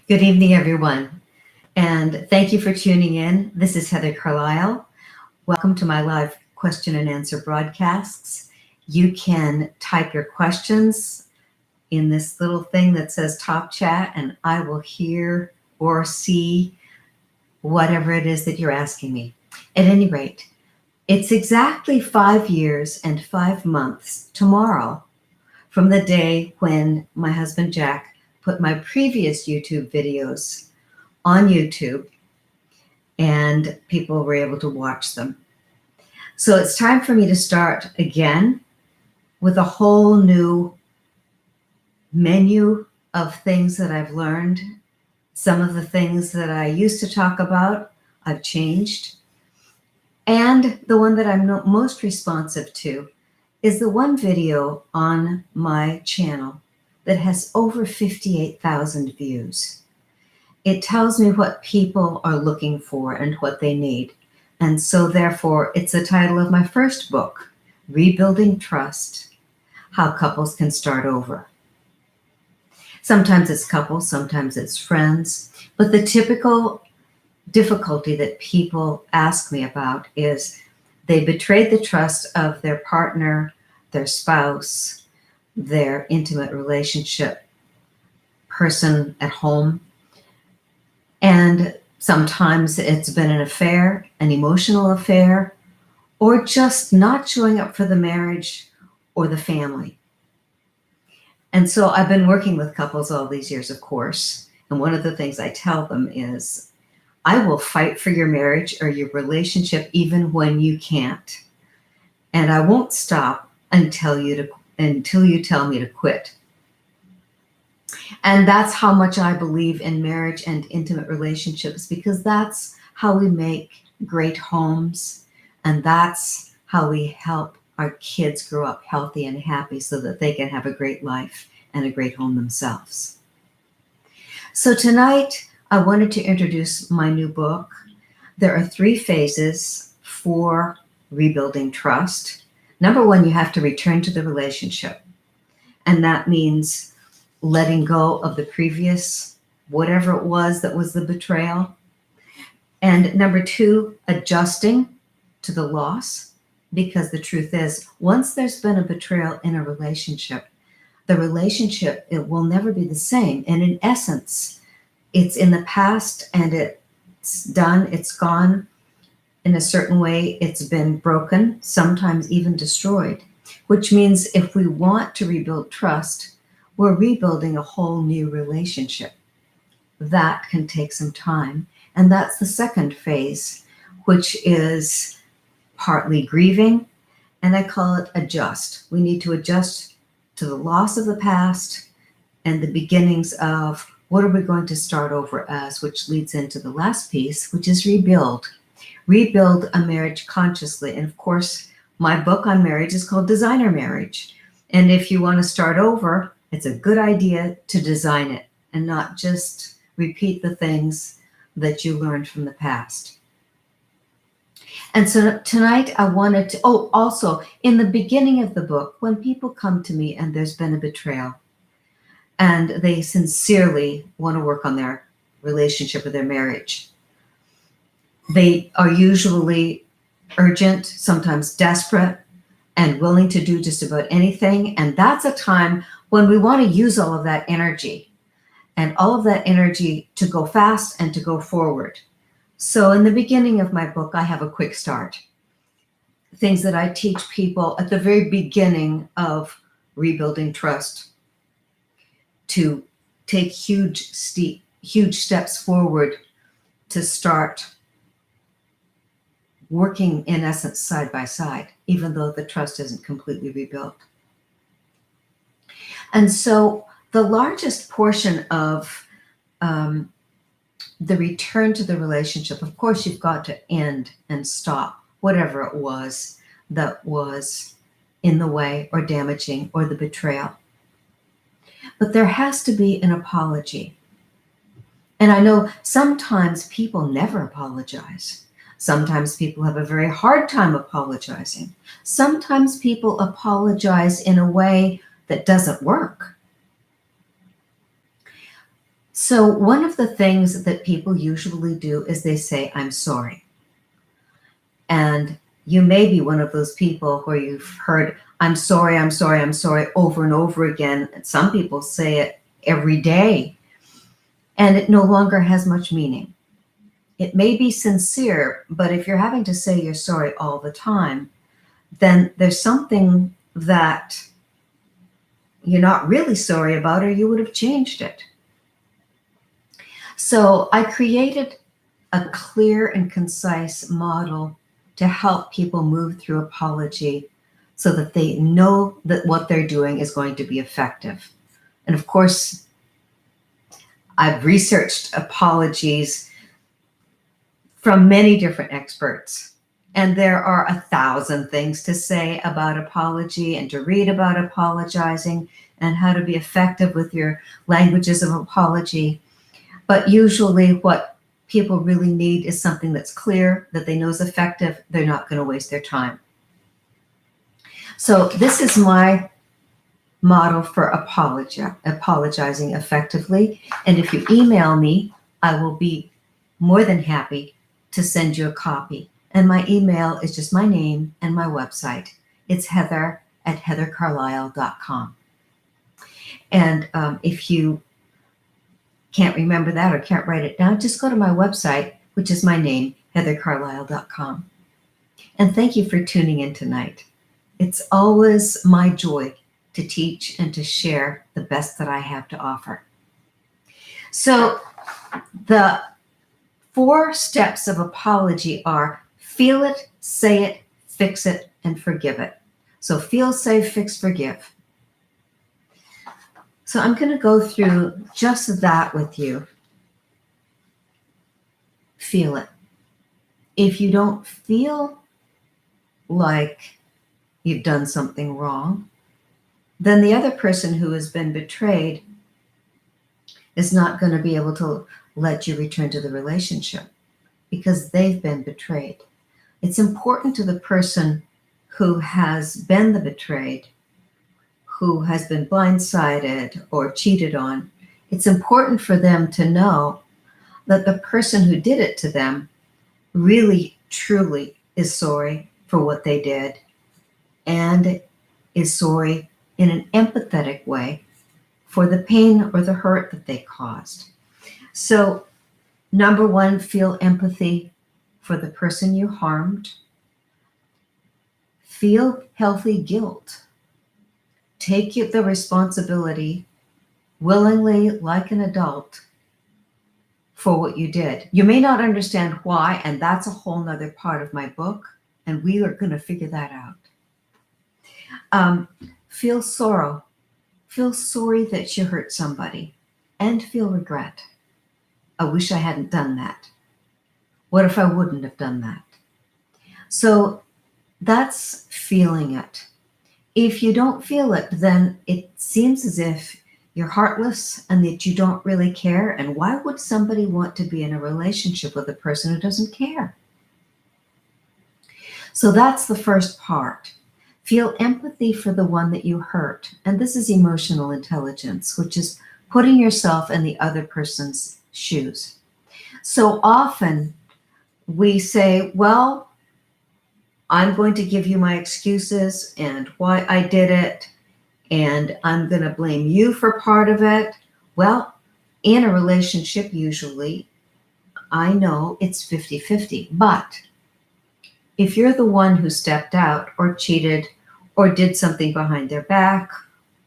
Good evening, everyone, and thank you for tuning in. This is Heather Carlisle. Welcome to my live question and answer broadcasts. You can type your questions in this little thing that says Top Chat, and I will hear or see whatever it is that you're asking me. At any rate, it's exactly 5 years and 5 months tomorrow from the day when my husband Jack put my previous YouTube videos on YouTube and people were able to watch them. So it's time for me to start again with a whole new menu of things that I've learned. Some of the things that I used to talk about, I've changed. And the one that I'm most responsive to is the one video on my channel that has over 58,000 views. It tells me what people are looking for and what they need. And so therefore, it's the title of my first book, Rebuilding Trust, How Couples Can Start Over. Sometimes it's couples, sometimes it's friends, but the typical difficulty that people ask me about is they betrayed the trust of their partner, their spouse, their intimate relationship person at home. And sometimes it's been an affair, an emotional affair, or just not showing up for the marriage or the family. And so I've been working with couples all these years, of course. And one of the things I tell them is, I will fight for your marriage or your relationship even when you can't. And I won't stop until you tell me to quit. And that's how much I believe in marriage and intimate relationships, because that's how we make great homes. And that's how we help our kids grow up healthy and happy so that they can have a great life and a great home themselves. So tonight, I wanted to introduce my new book. There are 3 phases for rebuilding trust. Number 1, you have to return to the relationship. And that means letting go of the previous, whatever it was that was the betrayal. And number 2, adjusting to the loss. Because the truth is, once there's been a betrayal in a relationship, the relationship, it will never be the same. And in essence, it's in the past and it's done, it's gone. In a certain way, it's been broken, sometimes even destroyed, which means if we want to rebuild trust, we're rebuilding a whole new relationship. That can take some time. And that's the second phase, which is partly grieving, and I call it adjust. We need to adjust to the loss of the past and the beginnings of what are we going to start over as, which leads into the last piece, which is rebuild. Rebuild a marriage consciously. And of course, my book on marriage is called Designer Marriage. And if you want to start over, it's a good idea to design it and not just repeat the things that you learned from the past. And so tonight I wanted to, also in the beginning of the book, when people come to me and there's been a betrayal and they sincerely want to work on their relationship or their marriage, they are usually urgent, sometimes desperate, and willing to do just about anything. And that's a time when we want to use all of that energy and all of that energy to go fast and to go forward. So in the beginning of my book, I have a quick start. Things that I teach people at the very beginning of rebuilding trust to take huge steps forward to start working, in essence, side by side, even though the trust isn't completely rebuilt. And so the largest portion of the return to the relationship, of course, you've got to end and stop whatever it was that was in the way or damaging or the betrayal. But there has to be an apology. And I know sometimes people never apologize. Sometimes people have a very hard time apologizing. Sometimes people apologize in a way that doesn't work. So one of the things that people usually do is they say, I'm sorry. And you may be one of those people where you've heard, I'm sorry, I'm sorry, I'm sorry over and over again. And some people say it every day, and it no longer has much meaning. It may be sincere, but if you're having to say you're sorry all the time, then there's something that you're not really sorry about, or you would have changed it. So I created a clear and concise model to help people move through apology so that they know that what they're doing is going to be effective. And of course, I've researched apologies from many different experts. And there are 1,000 things to say about apology and to read about apologizing and how to be effective with your languages of apology. But usually what people really need is something that's clear, that they know is effective. They're not going to waste their time. So this is my model for apologizing effectively. And if you email me, I will be more than happy to send you a copy. And my email is just my name and my website. It's heather@heathercarlisle.com. And if you can't remember that or can't write it down, just go to my website, which is my name, heathercarlisle.com. And thank you for tuning in tonight. It's always my joy to teach and to share the best that I have to offer. So the 4 steps of apology are feel it, say it, fix it, and forgive it. So feel, say, fix, forgive. So I'm going to go through just that with you. Feel it. If you don't feel like you've done something wrong, then the other person who has been betrayed is not going to be able to let you return to the relationship because they've been betrayed. It's important to the person who has been the betrayed, who has been blindsided or cheated on. It's important for them to know that the person who did it to them really, truly is sorry for what they did and is sorry in an empathetic way for the pain or the hurt that they caused. So, number 1, feel empathy for the person you harmed. Feel healthy guilt. Take the responsibility willingly, like an adult, for what you did. You may not understand why, and that's a whole nother part of my book, and we are going to figure that out. Feel sorrow. Feel sorry that you hurt somebody, and feel regret. I wish I hadn't done that. What if I wouldn't have done that? So that's feeling it. If you don't feel it, then it seems as if you're heartless and that you don't really care. And why would somebody want to be in a relationship with a person who doesn't care? So that's the first part. Feel empathy for the one that you hurt. And this is emotional intelligence, which is putting yourself in the other person's shoes. So often we say, well, I'm going to give you my excuses and why I did it, and I'm going to blame you for part of it. Well, in a relationship, usually, I know it's 50-50, but if you're the one who stepped out or cheated or did something behind their back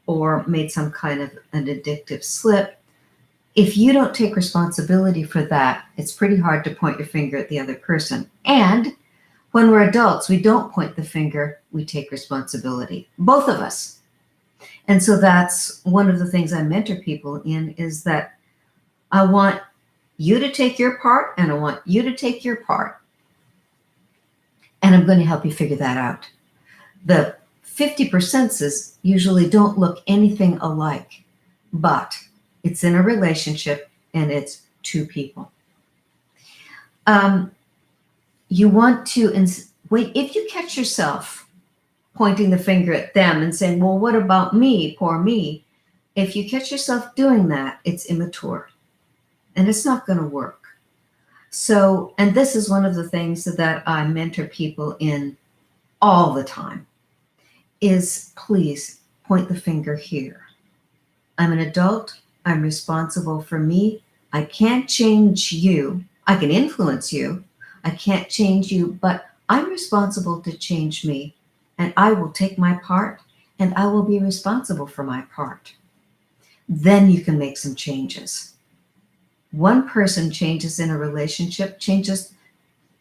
or made some kind of an addictive slip, if you don't take responsibility for that, it's pretty hard to point your finger at the other person. And when we're adults, we don't point the finger, we take responsibility, both of us. And so that's one of the things I mentor people in, is that I want you to take your part and I want you to take your part. And I'm going to help you figure that out. The 50% usually don't look anything alike, but it's in a relationship and it's 2 people. You want to, if you catch yourself pointing the finger at them and saying, well, what about me, poor me? If you catch yourself doing that, it's immature. and it's not going to work. So, and this is one of the things that I mentor people in all the time is please point the finger here. I'm an adult. I'm responsible for me. I can't change you. I can influence you. I can't change you, but I'm responsible to change me. And I will take my part and I will be responsible for my part. Then you can make some changes. One person changes in a relationship, changes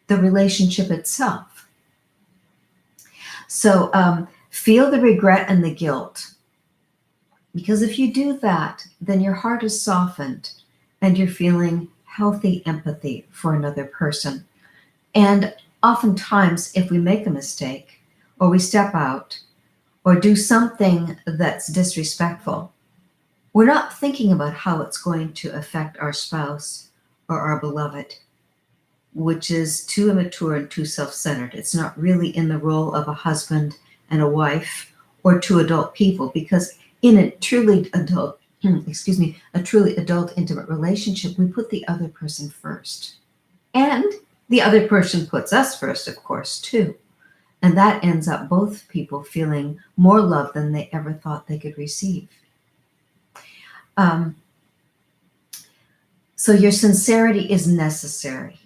the relationship itself. So feel the regret and the guilt. Because if you do that, then your heart is softened and you're feeling healthy empathy for another person. And oftentimes, if we make a mistake or we step out or do something that's disrespectful, we're not thinking about how it's going to affect our spouse or our beloved, which is too immature and too self-centered. It's not really in the role of a husband and a wife or two adult people, because in a truly adult, a truly adult intimate relationship, we put the other person first. And the other person puts us first, of course, too. And that ends up both people feeling more love than they ever thought they could receive. So your sincerity is necessary.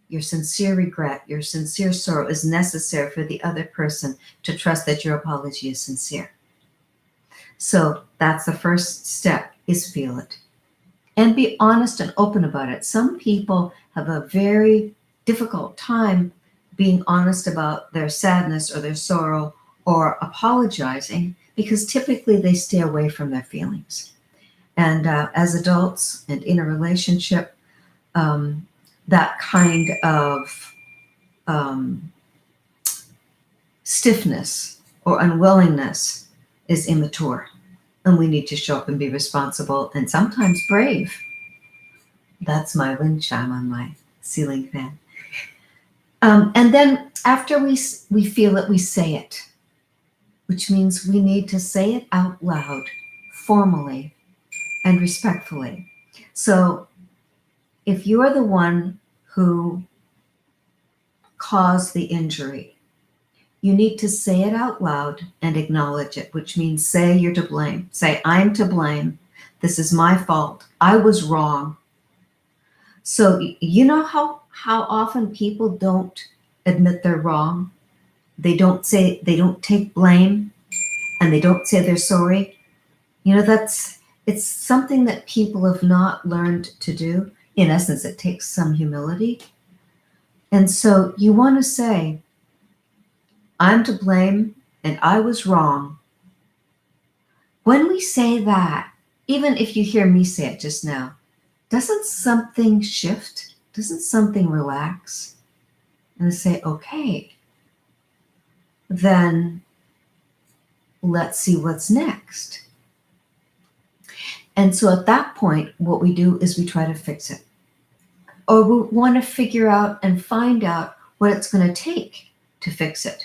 Your sincere regret, your sincere sorrow is necessary for the other person to trust that your apology is sincere. So that's the first step, is feel it. And be honest and open about it. Some people have a very difficult time being honest about their sadness or their sorrow or apologizing, because typically they stay away from their feelings. And as adults and in a relationship, that kind of stiffness or unwillingness is immature. And we need to show up and be responsible and sometimes brave. That's my wind chime on my ceiling fan. And then after we feel it, we say it, which means we need to say it out loud, formally and respectfully. So if you are the one who caused the injury, you need to say it out loud and acknowledge it, which means say you're to blame. Say, I'm to blame. This is my fault. I was wrong. So you know how often people don't admit they're wrong? They don't take blame, and they don't say they're sorry. You know, it's something that people have not learned to do. In essence, it takes some humility. And so you want to say, I'm to blame and I was wrong. When we say that, even if you hear me say it just now, doesn't something shift? Doesn't something relax? And say, okay, then let's see what's next. And so at that point, what we do is we try to fix it. Or we want to figure out and find out what it's going to take to fix it.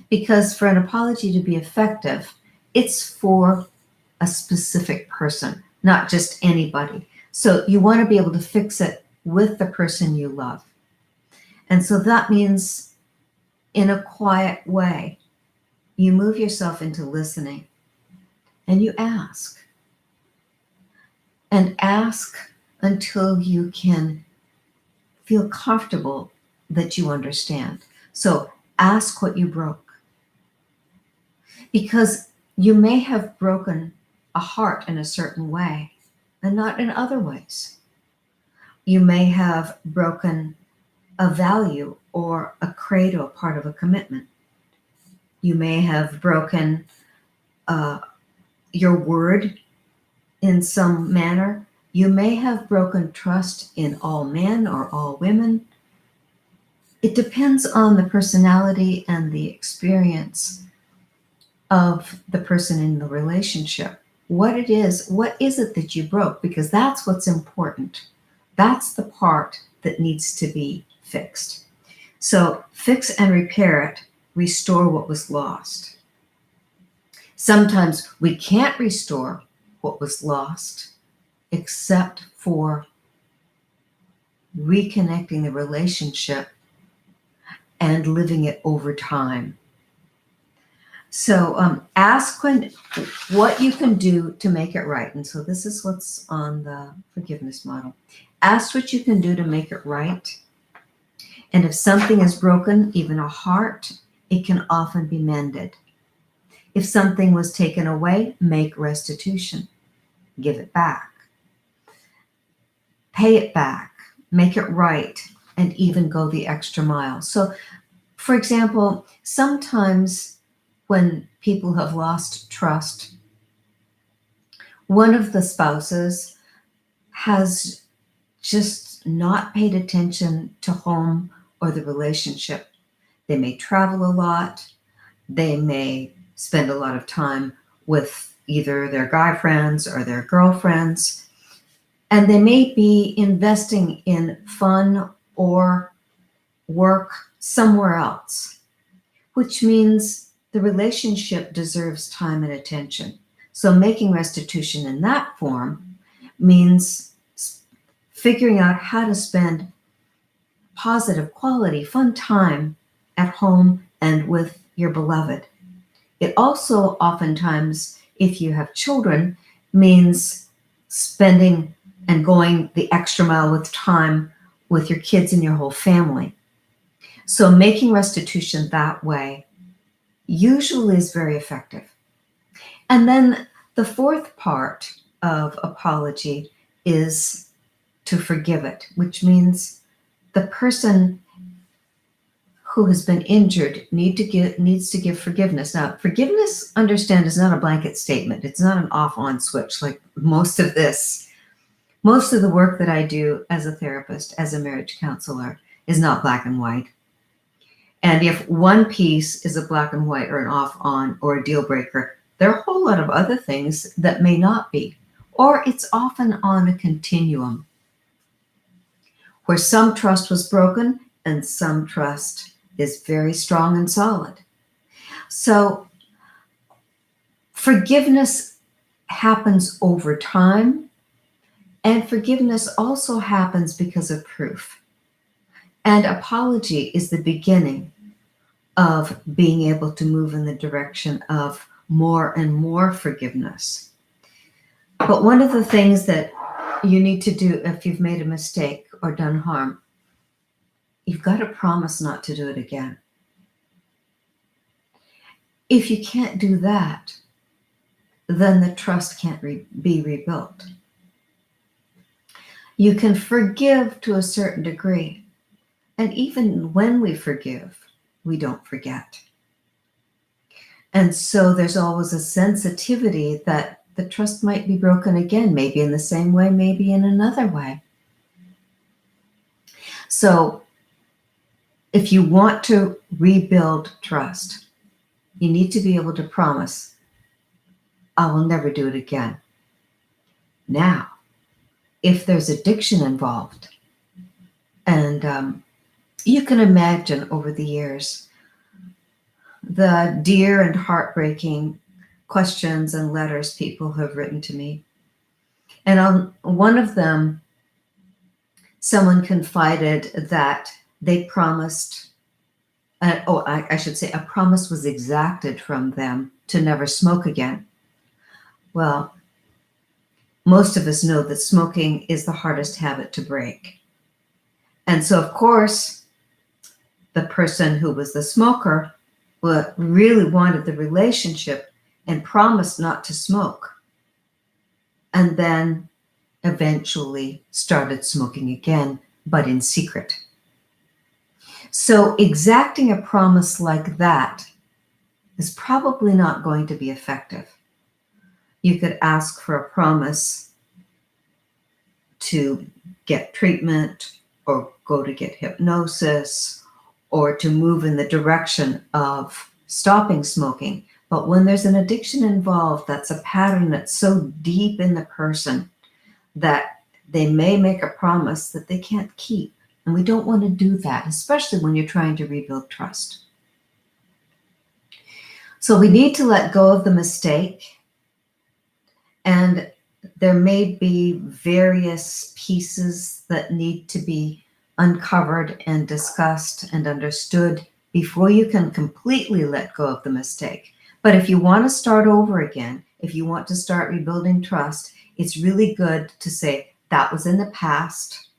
Because for an apology to be effective, it's for a specific person, not just anybody. So you want to be able to fix it with the person you love. And so that means in a quiet way, you move yourself into listening and you ask. And ask until you can feel comfortable that you understand. So ask what you broke. Because you may have broken a heart in a certain way and not in other ways. You may have broken a value or a credo, part of a commitment. You may have broken your word in some manner. You may have broken trust in all men or all women. It depends on the personality and the experience of the person in the relationship. What is it that you broke? Because that's what's important. That's the part that needs to be fixed. So fix and repair it, restore what was lost. Sometimes we can't restore what was lost except for reconnecting the relationship and living it over time. So ask what you can do to make it right. And so this is what's on the forgiveness model. Ask what you can do to make it right. And if something is broken, even a heart, it can often be mended. If something was taken away, make restitution. Give it back. Pay it back. Make it right. And even go the extra mile. So, for example, sometimes when people have lost trust, one of the spouses has just not paid attention to home or the relationship. They may travel a lot. They may spend a lot of time with either their guy friends or their girlfriends. And they may be investing in fun or work somewhere else, which means the relationship deserves time and attention. So making restitution in that form means figuring out how to spend positive, quality, fun time at home and with your beloved. It also oftentimes, if you have children, means spending and going the extra mile with time with your kids and your whole family. So making restitution that way usually is very effective. And then the fourth part of apology is to forgive it, which means the person who has been injured needs to give forgiveness. Now, forgiveness, understand, is not a blanket statement. It's not an off-on switch like most of the work that I do as a therapist, as a marriage counselor, is not black and white. And if one piece is a black and white or an off-on or a deal breaker, there are a whole lot of other things that may not be. Or it's often on a continuum where some trust was broken and some trust is very strong and solid. So forgiveness happens over time, and forgiveness also happens because of proof. And apology is the beginning of being able to move in the direction of more and more forgiveness. But one of the things that you need to do if you've made a mistake or done harm, you've got to promise not to do it again. If you can't do that, then the trust can't be rebuilt. You can forgive to a certain degree. And even when we forgive, we don't forget. And so there's always a sensitivity that the trust might be broken again, maybe in the same way, maybe in another way. So if you want to rebuild trust, you need to be able to promise, I will never do it again. Now, if there's addiction involved, and you can imagine over the years, the dear and heartbreaking questions and letters people have written to me. And on one of them, someone confided that they promised, I should say, a promise was exacted from them to never smoke again. Well, most of us know that smoking is the hardest habit to break. And so, of course, the person who was the smoker really wanted the relationship and promised not to smoke. And then eventually started smoking again, but in secret. So exacting a promise like that is probably not going to be effective. You could ask for a promise to get treatment or go to get hypnosis or to move in the direction of stopping smoking. But when there's an addiction involved, that's a pattern that's so deep in the person that they may make a promise that they can't keep. And we don't want to do that, especially when you're trying to rebuild trust. So we need to let go of the mistake. And there may be various pieces that need to be uncovered and discussed and understood before you can completely let go of the mistake. But if you want to start over again, if you want to start rebuilding trust, it's really good to say that was in the past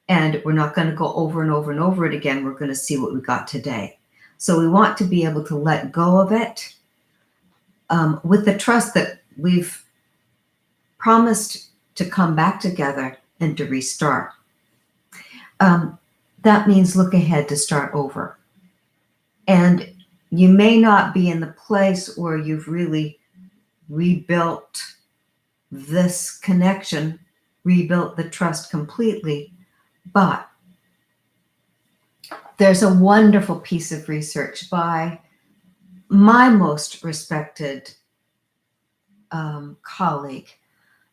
and we're not going to go over and over and over it again. We're going to see what we got today. So we want to be able to let go of it with the trust that we've promised to come back together and to restart. That means look ahead to start over. And you may not be in the place where you've really rebuilt this connection, rebuilt the trust completely, but there's a wonderful piece of research by my most respected colleague,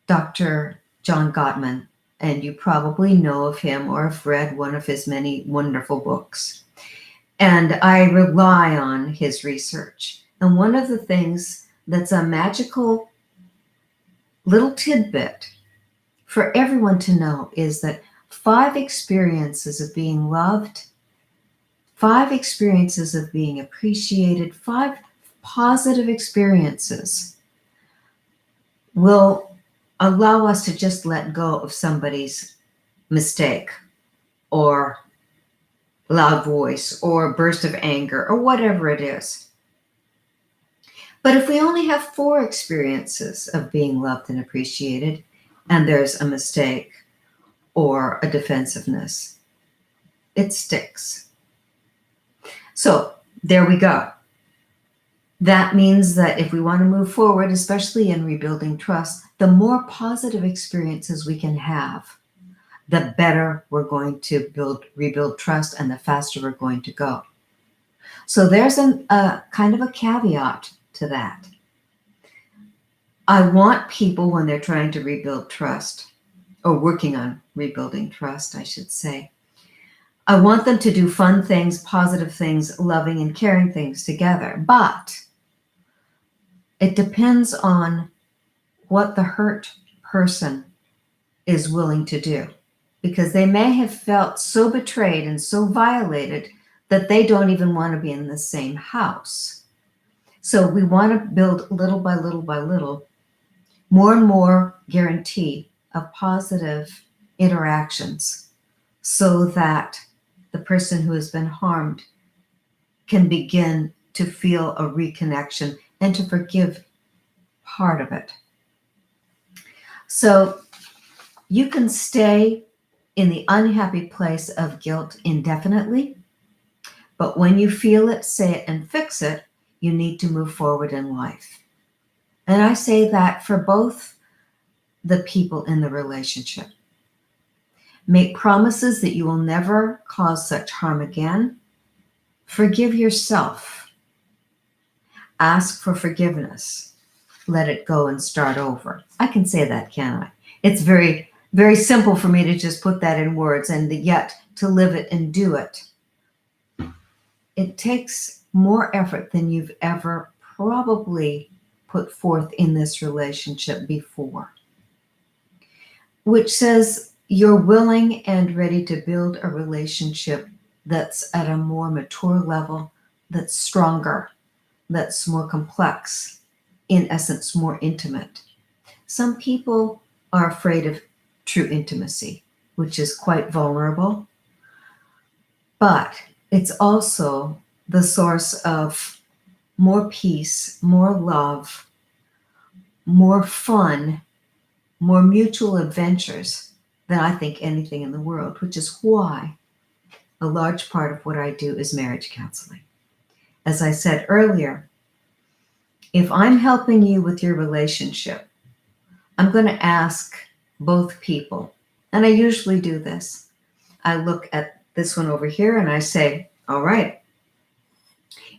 Dr. John Gottman, and you probably know of him or have read one of his many wonderful books. And I rely on his research. And one of the things that's a magical little tidbit for everyone to know is that 5 experiences of being loved, 5 experiences of being appreciated, 5 positive experiences will allow us to just let go of somebody's mistake or loud voice or burst of anger or whatever it is. But if we only have 4 experiences of being loved and appreciated, and there's a mistake or a defensiveness, it sticks. So there we go. That means that if we want to move forward, especially in rebuilding trust, the more positive experiences we can have, the better we're going to rebuild trust and the faster we're going to go. So there's a kind of a caveat to that. I want people, when they're trying to rebuild trust, or working on rebuilding trust, I should say, I want them to do fun things, positive things, loving and caring things together. But it depends on what the hurt person is willing to do, because they may have felt so betrayed and so violated that they don't even want to be in the same house. So we want to build little by little by little, more and more guarantee of positive interactions so that the person who has been harmed can begin to feel a reconnection and to forgive part of it. So you can stay in the unhappy place of guilt indefinitely, but when you feel it, say it, and fix it, you need to move forward in life. And I say that for both the people in the relationship. Make promises that you will never cause such harm again. Forgive yourself. Ask for forgiveness. Let it go and start over. I can say that, can't I? It's very, very simple for me to just put that in words, and yet to live it and do it. It takes more effort than you've ever probably put forth in this relationship before, which says you're willing and ready to build a relationship that's at a more mature level, that's stronger, that's more complex, in essence, more intimate. Some people are afraid of true intimacy, which is quite vulnerable, but it's also the source of more peace, more love, more fun, more mutual adventures than I think anything in the world, which is why a large part of what I do is marriage counseling. As I said earlier, if I'm helping you with your relationship, I'm going to ask both people, and I usually do this. I look at this one over here and I say, all right,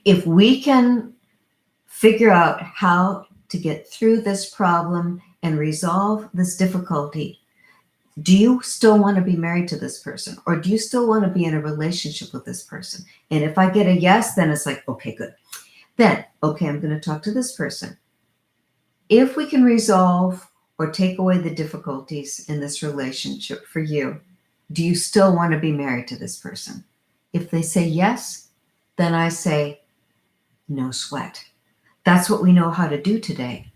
if we can figure out how to get through this problem and resolve this difficulty, do you still want to be married to this person? Or do you still want to be in a relationship with this person? And if I get a yes, then it's like, okay, good. Then, okay, I'm going to talk to this person. If we can resolve or take away the difficulties in this relationship for you, Do you still want to be married to this person? If they say yes, then I say, no sweat. That's what we know how to do today.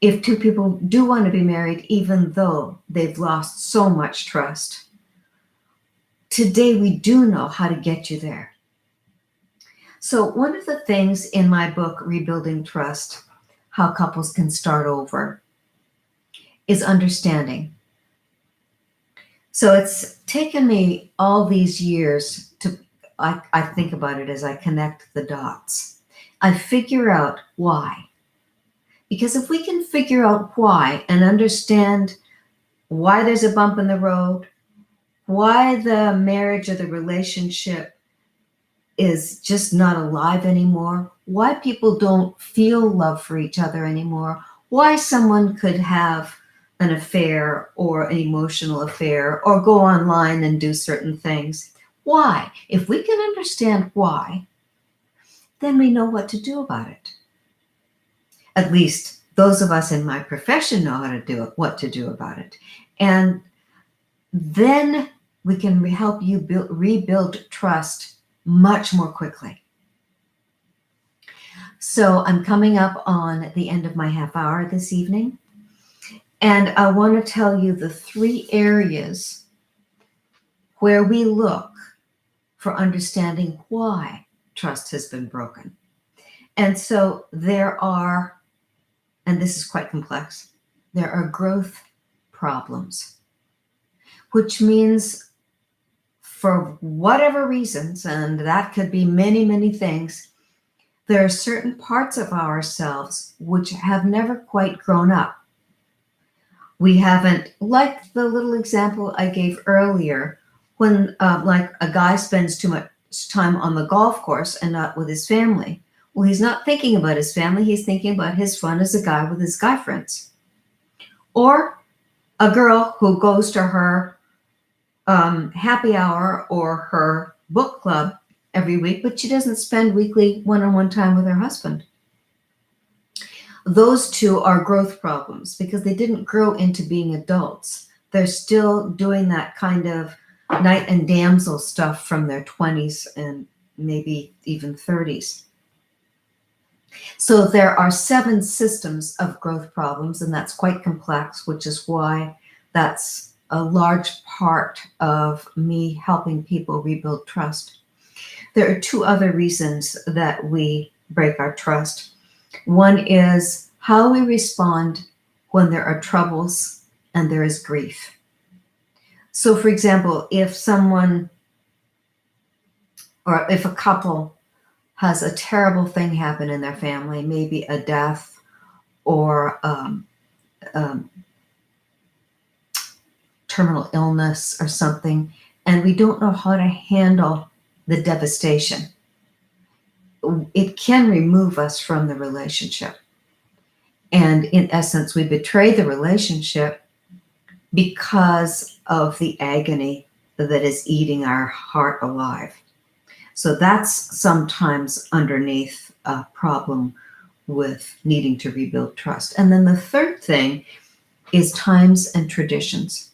If two people do want to be married, even though they've lost so much trust, today we do know how to get you there. So one of the things in my book, Rebuilding Trust, How Couples Can Start Over, is understanding. So it's taken me all these years to, I think about it as I connect the dots. I figure out why. Because if we can figure out why and understand why there's a bump in the road, why the marriage or the relationship is just not alive anymore, why people don't feel love for each other anymore, why someone could have an affair or an emotional affair or go online and do certain things. Why? If we can understand why, then we know what to do about it. At least those of us in my profession know how to do it, what to do about it. And then we can help you rebuild trust much more quickly. So I'm coming up on the end of my half hour this evening, and I want to tell you the 3 areas where we look for understanding why trust has been broken. And so there are, and this is quite complex, there are growth problems, which means for whatever reasons, and that could be many, many things, there are certain parts of ourselves which have never quite grown up. We haven't, like the little example I gave earlier, when like a guy spends too much time on the golf course and not with his family. Well, he's not thinking about his family, he's thinking about his fun as a guy with his guy friends. Or a girl who goes to her happy hour or her book club every week, but she doesn't spend weekly one-on-one time with her husband. Those two are growth problems because they didn't grow into being adults. They're still doing that kind of knight and damsel stuff from their 20s and maybe even 30s. So there are 7 systems of growth problems, and that's quite complex, which is why that's a large part of me helping people rebuild trust. There are 2 other reasons that we break our trust. One is how we respond when there are troubles and there is grief. So for example, if someone or if a couple has a terrible thing happen in their family, maybe a death or terminal illness or something, and we don't know how to handle the devastation, it can remove us from the relationship. And in essence, we betray the relationship because of the agony that is eating our heart alive. So that's sometimes underneath a problem with needing to rebuild trust. And then the third thing is times and traditions.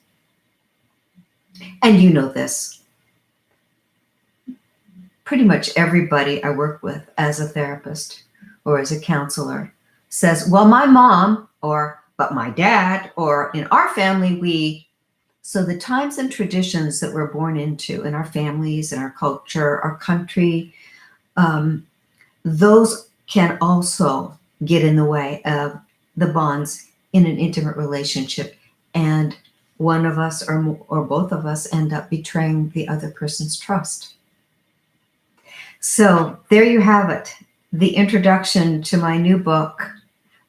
And you know this. Pretty much everybody I work with as a therapist or as a counselor says, well, my mom, or but my dad, or in our family, we. So the times and traditions that we're born into in our families, in our culture, our country, those can also get in the way of the bonds in an intimate relationship. And one of us or both of us end up betraying the other person's trust. So there you have it, the introduction to my new book,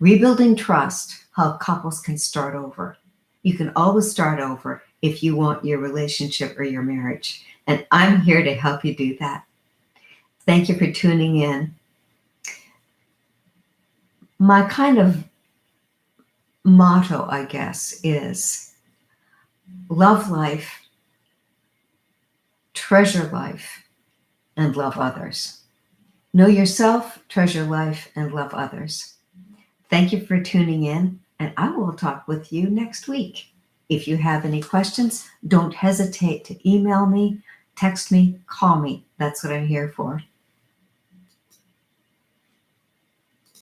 Rebuilding Trust, How Couples Can Start Over. You can always start over if you want your relationship or your marriage. And I'm here to help you do that. Thank you for tuning in. My kind of motto, I guess, is love life, treasure life, and love others. Know yourself, treasure life, and love others. Thank you for tuning in, and I will talk with you next week. If you have any questions, don't hesitate to email me, text me, call me. That's what I'm here for.